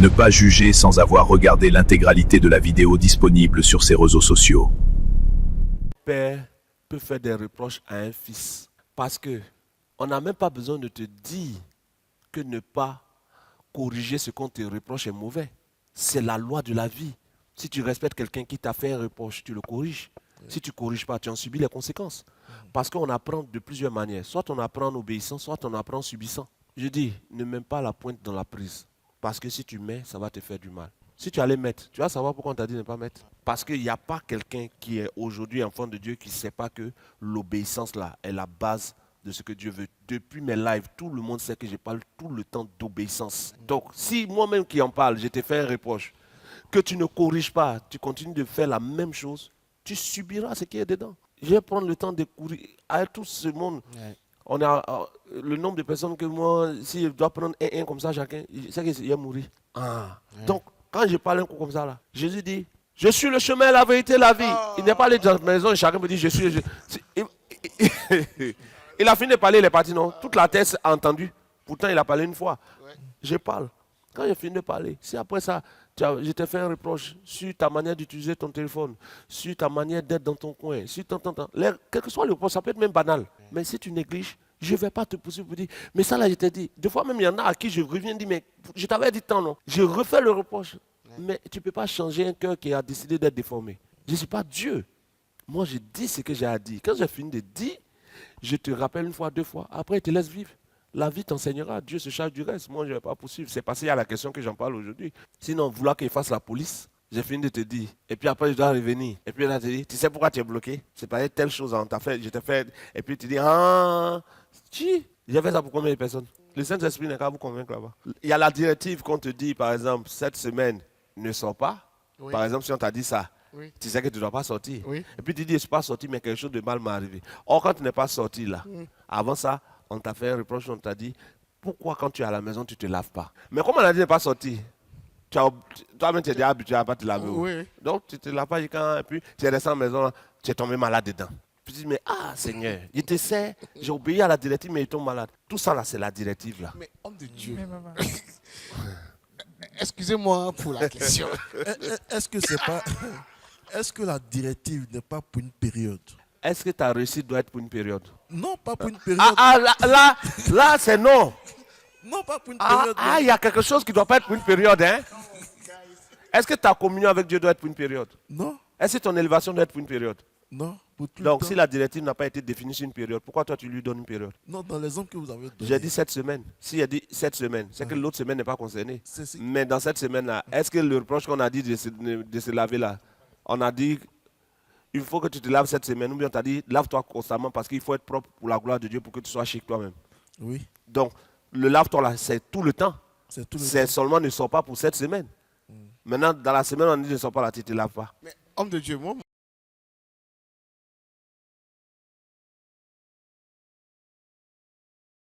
Ne pas juger sans avoir regardé l'intégralité de la vidéo disponible sur ses réseaux sociaux. Père peut faire des reproches à un fils parce que on n'a même pas besoin de te dire que ne pas corriger ce qu'on te reproche est mauvais. C'est la loi de la vie. Si tu respectes quelqu'un qui t'a fait un reproche, tu le corriges. Si tu ne corriges pas, tu en subis les conséquences. Parce qu'on apprend de plusieurs manières. Soit on apprend en obéissant, soit on apprend en subissant. Je dis, ne mets pas la pointe dans la prise. Parce que si tu mets, ça va te faire du mal. Si tu allais mettre, tu vas savoir pourquoi on t'a dit de ne pas mettre. Parce qu'il n'y a pas quelqu'un qui est aujourd'hui enfant de Dieu qui ne sait pas que l'obéissance là est la base de ce que Dieu veut. Depuis mes lives, tout le monde sait que je parle tout le temps d'obéissance. Donc, si moi-même qui en parle, je t'ai fait un reproche, que tu ne corriges pas, tu continues de faire la même chose, tu subiras ce qui est dedans. Je vais prendre le temps de courir à tout ce monde. Ouais. On a le nombre de personnes que moi, si je dois prendre un comme ça chacun, c'est qu'il va mourir. Donc, quand je parle un coup comme ça, là, Jésus dit, je suis le chemin, la vérité, la vie. Il n'est pas allé dans la maison et chacun me dit, je suis... Il a fini de parler, il est parti, non. Toute la terre a entendu. Pourtant, il a parlé une fois. Je parle. Quand j'ai fini de parler, si après ça, je t'ai fait un reproche sur ta manière d'utiliser ton téléphone, sur ta manière d'être dans ton coin, sur quel que soit le reproche, ça peut être même banal. Mais si tu négliges, je ne vais pas te pousser pour dire, mais ça là, je t'ai dit. Des fois même, il y en a à qui je reviens dire, mais je t'avais dit tant, non. Je refais le reproche. Mais tu ne peux pas changer un cœur qui a décidé d'être déformé. Je ne suis pas Dieu. Moi, je dis ce que j'ai à dire. Quand j'ai fini de dire, je te rappelle une fois, deux fois. Après, il te laisse vivre. La vie t'enseignera. Dieu se charge du reste. Moi, je ne vais pas poursuivre. C'est passé à la question que j'en parle aujourd'hui. Sinon, vouloir qu'il fasse la police, j'ai fini de te dire. Et puis après, je dois revenir. Et puis là, tu dis, tu sais pourquoi tu es bloqué? C'est pas telle chose on t'a fait. Je t'ai fait. Et puis tu dis, j'ai fait ça pour combien de personnes? Le Saint-Esprit n'est qu'à vous convaincre là-bas. Il y a la directive qu'on te dit, par exemple, cette semaine, ne sors pas. Oui. Par exemple, si on t'a dit ça, Oui. tu sais que tu ne dois pas sortir. Oui. Et puis tu dis, je ne suis pas sorti, mais quelque chose de mal m'est arrivé. Or, quand tu n'es pas sorti là, avant ça, on t'a fait un reproche, on t'a dit, pourquoi quand tu es à la maison, tu ne te laves pas? Mais comme on a dit de ne pas sortir, toi-même tu es déjà habitué à ne pas te laver. Oui. Donc tu ne te laves pas, et puis tu es resté à la maison, tu es tombé malade dedans. Puis tu dis, mais Seigneur, je te sais, j'ai obéi à la directive, mais il tombe malade. Tout ça là, c'est la directive là. Mais homme de Dieu, excusez-moi pour la question. Est-ce que c'est pas... Est-ce que la directive n'est pas pour une période? Est-ce que ta réussite doit être pour une période? Non, pas pour une période. Là c'est non. Non, pas pour une période. Il y a quelque chose qui ne doit pas être pour une période, hein? Est-ce que ta communion avec Dieu doit être pour une période? Non, Est-ce que ton élévation doit être pour une période? non, pour tout Donc, le si temps. la directive n'a pas été définie sur une période, pourquoi toi tu lui donnes une période? Non, dans l'exemple que vous avez donné. J'ai dit 7 semaines. Si j'ai dit 7 semaines, c'est que l'autre semaine n'est pas concernée. C'est- Mais dans cette semaine-là, est-ce que le reproche qu'on a dit de se laver là, on a dit il faut que tu te laves cette semaine, ou bien on t'a dit lave-toi constamment parce qu'il faut être propre pour la gloire de Dieu pour que tu sois chic toi-même. Oui, Donc, le lave-toi là, c'est tout le temps. c'est tout le C'est temps. seulement ne sors pas pour cette semaine. Maintenant, dans la semaine, on dit ne sors pas là, tu ne te laves pas. Mais homme de Dieu, moi,